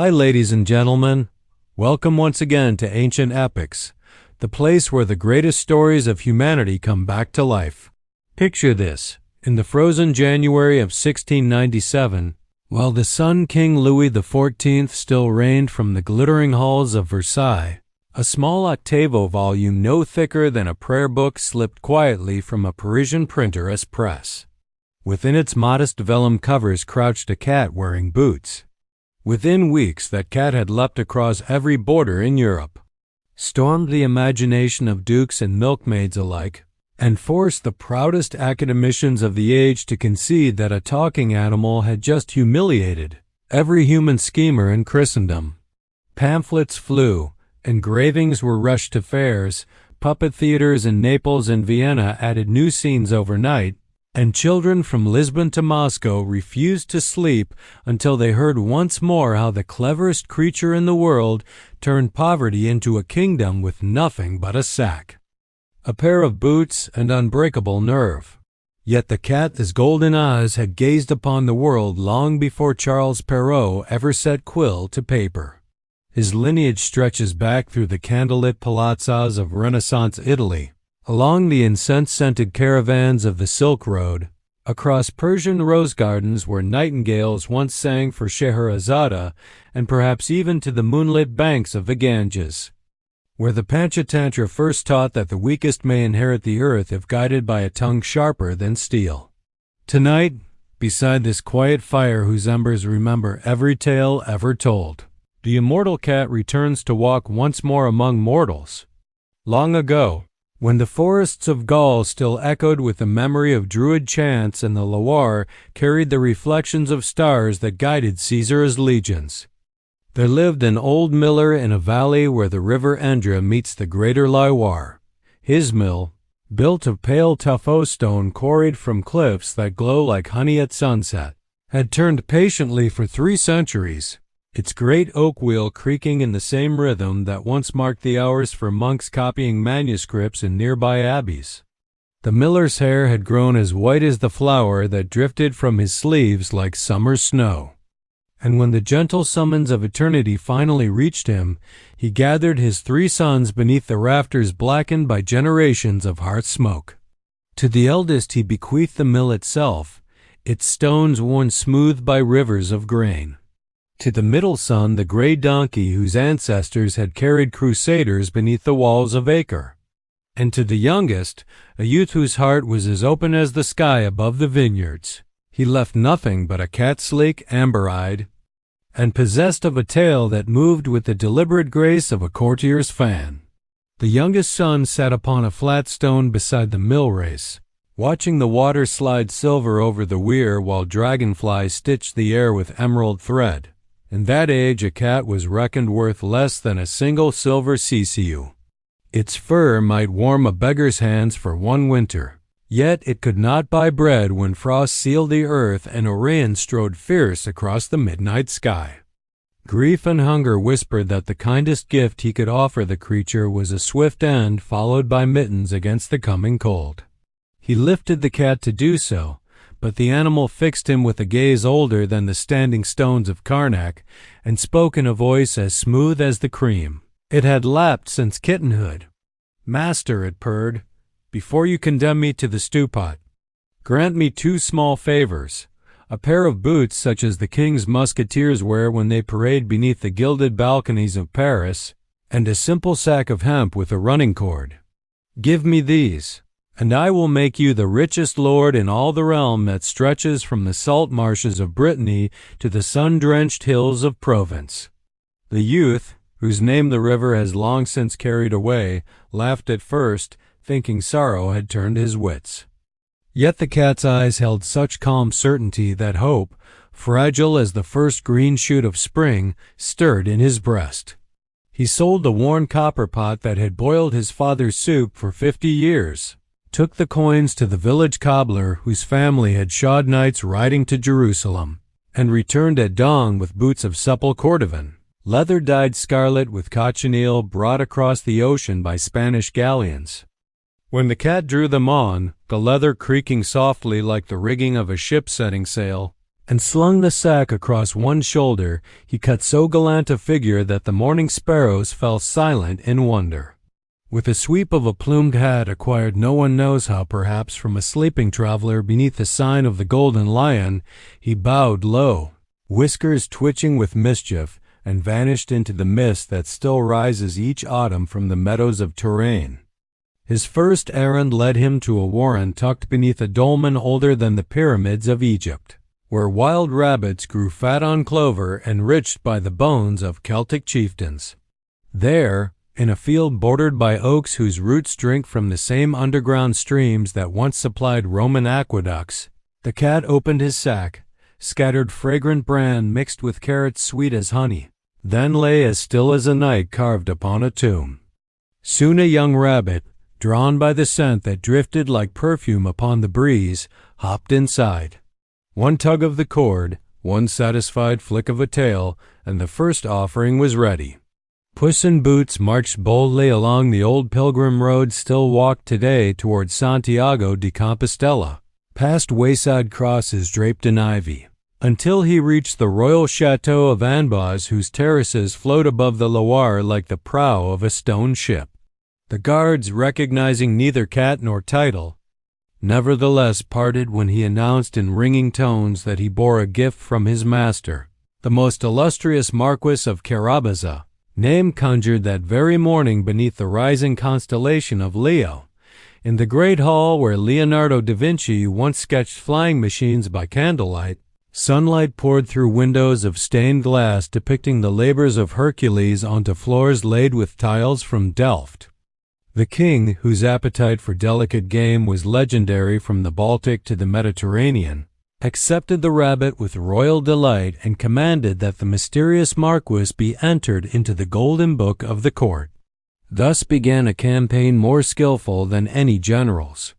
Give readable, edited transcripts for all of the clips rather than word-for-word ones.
Hi, ladies and gentlemen. Welcome once again to Ancient Epics, the place where the greatest stories of humanity come back to life. Picture this. In the frozen January of 1697, while the Sun King Louis XIV still reigned from the glittering halls of Versailles, a small octavo volume no thicker than a prayer book slipped quietly from a Parisian printer's press. Within its modest vellum covers crouched a cat wearing boots. Within weeks, that cat had leapt across every border in Europe, stormed the imagination of dukes and milkmaids alike, and forced the proudest academicians of the age to concede that a talking animal had just humiliated every human schemer in Christendom. Pamphlets flew, engravings were rushed to fairs, puppet theaters in Naples and Vienna added new scenes overnight, and children from Lisbon to Moscow refused to sleep until they heard once more how the cleverest creature in the world turned poverty into a kingdom with nothing but a sack, a pair of boots, and unbreakable nerve. Yet the cat's golden eyes had gazed upon the world long before Charles Perrault ever set quill to paper. His lineage stretches back through the candlelit palazzas of Renaissance Italy, along the incense-scented caravans of the Silk Road, across Persian rose gardens where nightingales once sang for Scheherazade, and perhaps even to the moonlit banks of the Ganges, where the Panchatantra first taught that the weakest may inherit the earth if guided by a tongue sharper than steel. Tonight, beside this quiet fire whose embers remember every tale ever told, the immortal cat returns to walk once more among mortals. Long ago, when the forests of Gaul still echoed with the memory of Druid chants and the Loire carried the reflections of stars that guided Caesar's legions, there lived an old miller in a valley where the river Indre meets the greater Loire. His mill, built of pale tuffeau stone quarried from cliffs that glow like honey at sunset, had turned patiently for 3 centuries, its great oak wheel creaking in the same rhythm that once marked the hours for monks copying manuscripts in nearby abbeys. The miller's hair had grown as white as the flour that drifted from his sleeves like summer snow. And when the gentle summons of eternity finally reached him, he gathered his 3 sons beneath the rafters blackened by generations of hearth smoke. To the eldest he bequeathed the mill itself, its stones worn smooth by rivers of grain. To the middle son the gray donkey whose ancestors had carried crusaders beneath the walls of Acre. And to the youngest, a youth whose heart was as open as the sky above the vineyards, he left nothing but a cat sleek, amber-eyed, and possessed of a tail that moved with the deliberate grace of a courtier's fan. The youngest son sat upon a flat stone beside the mill race, watching the water slide silver over the weir while dragonflies stitched the air with emerald thread. In that age a cat was reckoned worth less than a single silver CCU. Its fur might warm a beggar's hands for 1 winter, yet it could not buy bread when frost sealed the earth and Orion strode fierce across the midnight sky. Grief and hunger whispered that the kindest gift he could offer the creature was a swift end followed by mittens against the coming cold. He lifted the cat to do so, but the animal fixed him with a gaze older than the standing stones of Karnak, and spoke in a voice as smooth as the cream. It had lapped since kittenhood. "Master," it purred, "before you condemn me to the stew-pot, grant me 2 small favors, a pair of boots such as the king's musketeers wear when they parade beneath the gilded balconies of Paris, and a simple sack of hemp with a running cord. Give me these, and I will make you the richest lord in all the realm that stretches from the salt marshes of Brittany to the sun-drenched hills of Provence." The youth, whose name the river has long since carried away, laughed at first, thinking sorrow had turned his wits. Yet the cat's eyes held such calm certainty that hope, fragile as the first green shoot of spring, stirred in his breast. He sold the worn copper pot that had boiled his father's soup for 50 years, took the coins to the village cobbler whose family had shod knights riding to Jerusalem, and returned at dawn with boots of supple cordovan, leather dyed scarlet with cochineal brought across the ocean by Spanish galleons. When the cat drew them on, the leather creaking softly like the rigging of a ship setting sail, and slung the sack across one shoulder, he cut so gallant a figure that the morning sparrows fell silent in wonder. With a sweep of a plumed hat acquired no one knows how, perhaps from a sleeping traveler beneath the sign of the Golden Lion, he bowed low, whiskers twitching with mischief, and vanished into the mist that still rises each autumn from the meadows of Touraine. His first errand led him to a warren tucked beneath a dolmen older than the pyramids of Egypt, where wild rabbits grew fat on clover enriched by the bones of Celtic chieftains. There, in a field bordered by oaks whose roots drink from the same underground streams that once supplied Roman aqueducts, the cat opened his sack, scattered fragrant bran mixed with carrots sweet as honey, then lay as still as a knight carved upon a tomb. Soon a young rabbit, drawn by the scent that drifted like perfume upon the breeze, hopped inside. One tug of the cord, one satisfied flick of a tail, and the first offering was ready. Puss in Boots marched boldly along the old pilgrim road still walked today toward Santiago de Compostela, past wayside crosses draped in ivy, until he reached the royal chateau of Anbaz, whose terraces float above the Loire like the prow of a stone ship. The guards, recognizing neither cat nor title, nevertheless parted when he announced in ringing tones that he bore a gift from his master, the most illustrious Marquis of Carabas, name conjured that very morning beneath the rising constellation of Leo, in the great hall where Leonardo da Vinci once sketched flying machines by candlelight. Sunlight poured through windows of stained glass depicting the labors of Hercules onto floors laid with tiles from Delft. The king, whose appetite for delicate game was legendary from the Baltic to the Mediterranean, accepted the rabbit with royal delight and commanded that the mysterious marquis be entered into the golden book of the court. Thus began a campaign more skillful than any general's.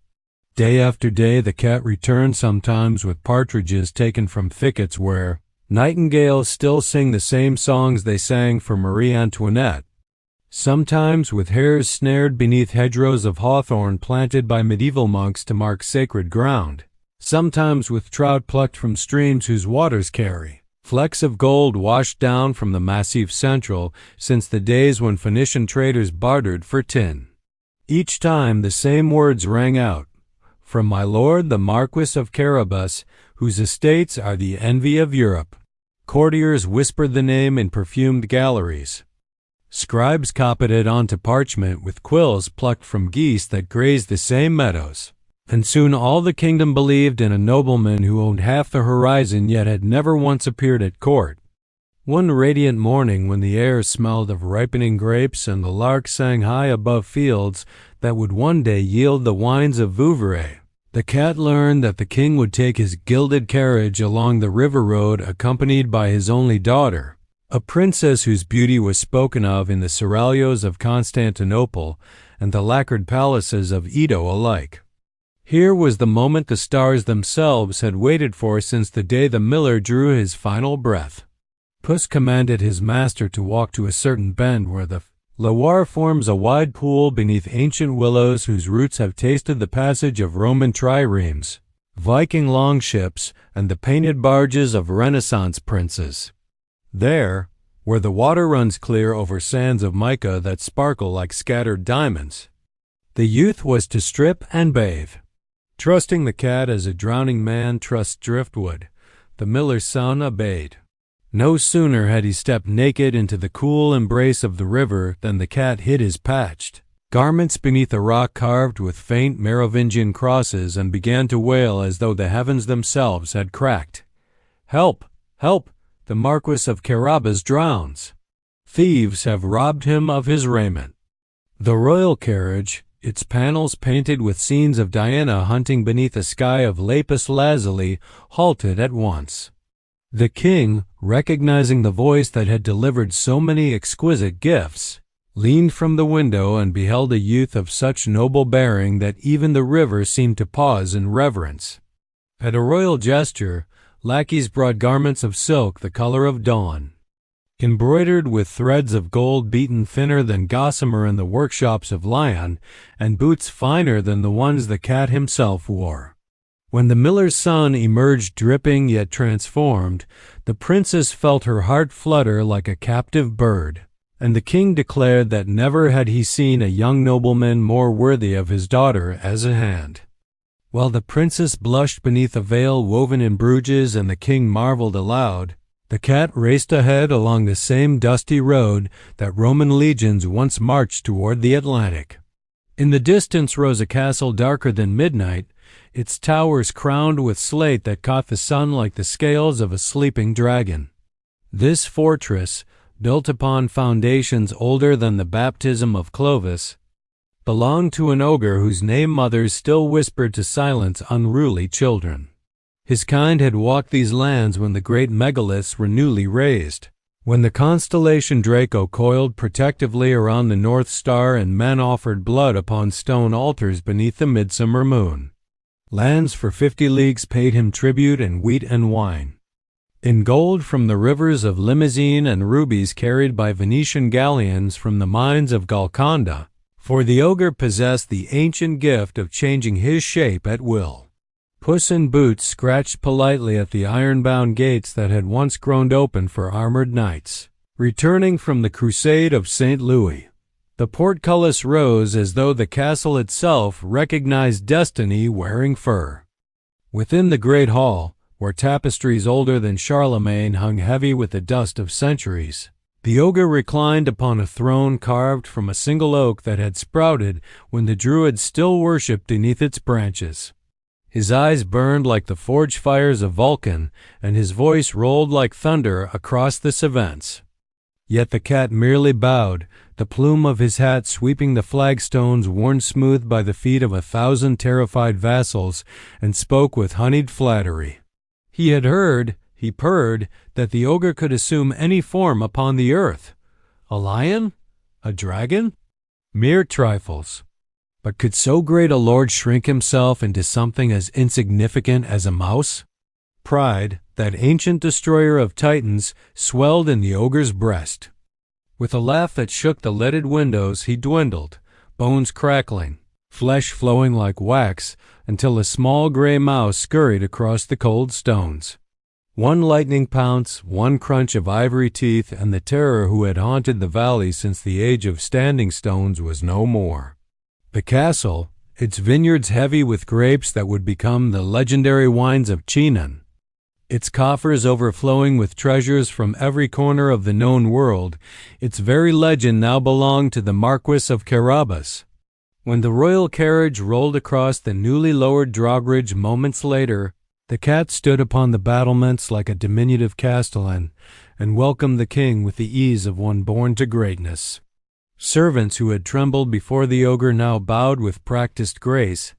Day after day the cat returned, sometimes with partridges taken from thickets where nightingales still sing the same songs they sang for Marie Antoinette, sometimes with hares snared beneath hedgerows of hawthorn planted by medieval monks to mark sacred ground, sometimes with trout plucked from streams whose waters carry flecks of gold washed down from the Massif Central since the days when Phoenician traders bartered for tin. Each time the same words rang out, "From my lord the Marquis of Carabas, whose estates are the envy of Europe." Courtiers whispered the name in perfumed galleries. Scribes copied it onto parchment with quills plucked from geese that grazed the same meadows. And soon all the kingdom believed in a nobleman who owned half the horizon yet had never once appeared at court. One radiant morning, when the air smelled of ripening grapes and the lark sang high above fields that would one day yield the wines of Vouvray, the cat learned that the king would take his gilded carriage along the river road accompanied by his only daughter, a princess whose beauty was spoken of in the seraglios of Constantinople and the lacquered palaces of Edo alike. Here was the moment the stars themselves had waited for since the day the miller drew his final breath. Puss commanded his master to walk to a certain bend where the Loire forms a wide pool beneath ancient willows whose roots have tasted the passage of Roman triremes, Viking longships, and the painted barges of Renaissance princes. There, where the water runs clear over sands of mica that sparkle like scattered diamonds, the youth was to strip and bathe. Trusting the cat as a drowning man trusts driftwood, the miller's son obeyed. No sooner had he stepped naked into the cool embrace of the river than the cat hid his patched garments beneath a rock carved with faint Merovingian crosses and began to wail as though the heavens themselves had cracked. "Help! Help! The Marquis of Carabas drowns. Thieves have robbed him of his raiment." The royal carriage, its panels painted with scenes of Diana hunting beneath a sky of lapis lazuli, halted at once. The king, recognizing the voice that had delivered so many exquisite gifts, leaned from the window and beheld a youth of such noble bearing that even the river seemed to pause in reverence. At a royal gesture, lackeys brought garments of silk the color of dawn, embroidered with threads of gold beaten thinner than gossamer in the workshops of Lyon, and boots finer than the ones the cat himself wore. When the miller's son emerged dripping yet transformed, the princess felt her heart flutter like a captive bird, and the king declared that never had he seen a young nobleman more worthy of his daughter as a hand. While the princess blushed beneath a veil woven in Bruges and the king marveled aloud, the cat raced ahead along the same dusty road that Roman legions once marched toward the Atlantic. In the distance rose a castle darker than midnight, its towers crowned with slate that caught the sun like the scales of a sleeping dragon. This fortress, built upon foundations older than the baptism of Clovis, belonged to an ogre whose name mothers still whispered to silence unruly children. His kind had walked these lands when the great megaliths were newly raised, when the constellation Draco coiled protectively around the North Star and men offered blood upon stone altars beneath the midsummer moon. Lands for 50 leagues paid him tribute in wheat and wine, in gold from the rivers of Limousin and rubies carried by Venetian galleons from the mines of Golconda, for the ogre possessed the ancient gift of changing his shape at will. Puss in Boots scratched politely at the iron-bound gates that had once groaned open for armored knights, returning from the Crusade of St. Louis. The portcullis rose as though the castle itself recognized destiny wearing fur. Within the great hall, where tapestries older than Charlemagne hung heavy with the dust of centuries, the ogre reclined upon a throne carved from a single oak that had sprouted when the Druids still worshipped beneath its branches. His eyes burned like the forge fires of Vulcan, and his voice rolled like thunder across the Cévennes. Yet the cat merely bowed, the plume of his hat sweeping the flagstones worn smooth by the feet of 1,000 terrified vassals, and spoke with honeyed flattery. He had heard, he purred, that the ogre could assume any form upon the earth. A lion? A dragon? Mere trifles. But could so great a lord shrink himself into something as insignificant as a mouse? Pride, that ancient destroyer of titans, swelled in the ogre's breast. With a laugh that shook the leaded windows, he dwindled, bones crackling, flesh flowing like wax, until a small gray mouse scurried across the cold stones. One lightning pounce, one crunch of ivory teeth, and the terror who had haunted the valley since the age of standing stones was no more. The castle, its vineyards heavy with grapes that would become the legendary wines of Chinon, its coffers overflowing with treasures from every corner of the known world, its very legend now belonged to the Marquis of Carabas. When the royal carriage rolled across the newly lowered drawbridge moments later, the cat stood upon the battlements like a diminutive castellan, and welcomed the king with the ease of one born to greatness. Servants who had trembled before the ogre now bowed with practiced grace,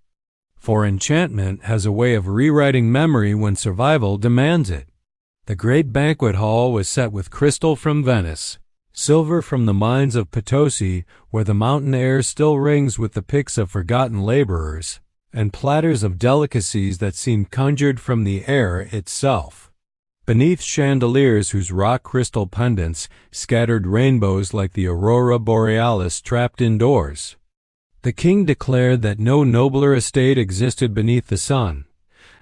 for enchantment has a way of rewriting memory when survival demands it. The great banquet hall was set with crystal from Venice, silver from the mines of Potosi, where the mountain air still rings with the picks of forgotten laborers, and platters of delicacies that seemed conjured from the air itself. Beneath chandeliers whose rock crystal pendants scattered rainbows like the aurora borealis trapped indoors. The king declared that no nobler estate existed beneath the sun,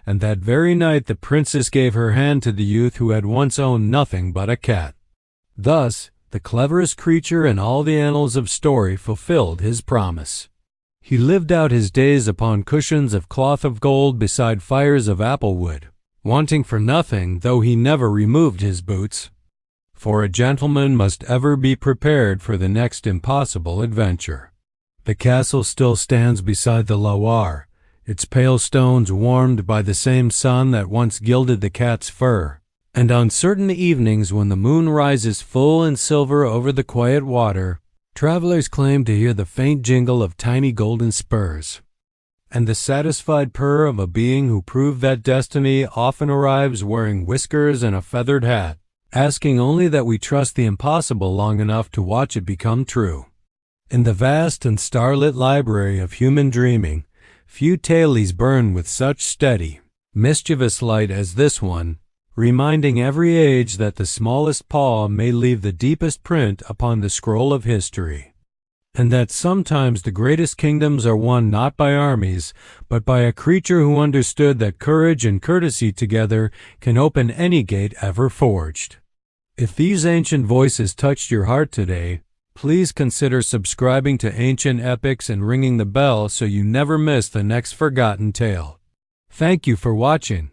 and that very night the princess gave her hand to the youth who had once owned nothing but a cat. Thus, the cleverest creature in all the annals of story fulfilled his promise. He lived out his days upon cushions of cloth of gold beside fires of applewood, wanting for nothing, though he never removed his boots. For a gentleman must ever be prepared for the next impossible adventure. The castle still stands beside the Loire, its pale stones warmed by the same sun that once gilded the cat's fur, and on certain evenings when the moon rises full and silver over the quiet water, travelers claim to hear the faint jingle of tiny golden spurs, and the satisfied purr of a being who proved that destiny often arrives wearing whiskers and a feathered hat, asking only that we trust the impossible long enough to watch it become true. In the vast and starlit library of human dreaming, few tailies burn with such steady, mischievous light as this one, reminding every age that the smallest paw may leave the deepest print upon the scroll of history. and that sometimes the greatest kingdoms are won not by armies, but by a creature who understood that courage and courtesy together can open any gate ever forged. If these ancient voices touched your heart today, please consider subscribing to Ancient Epics and ringing the bell so you never miss the next forgotten tale. Thank you for watching.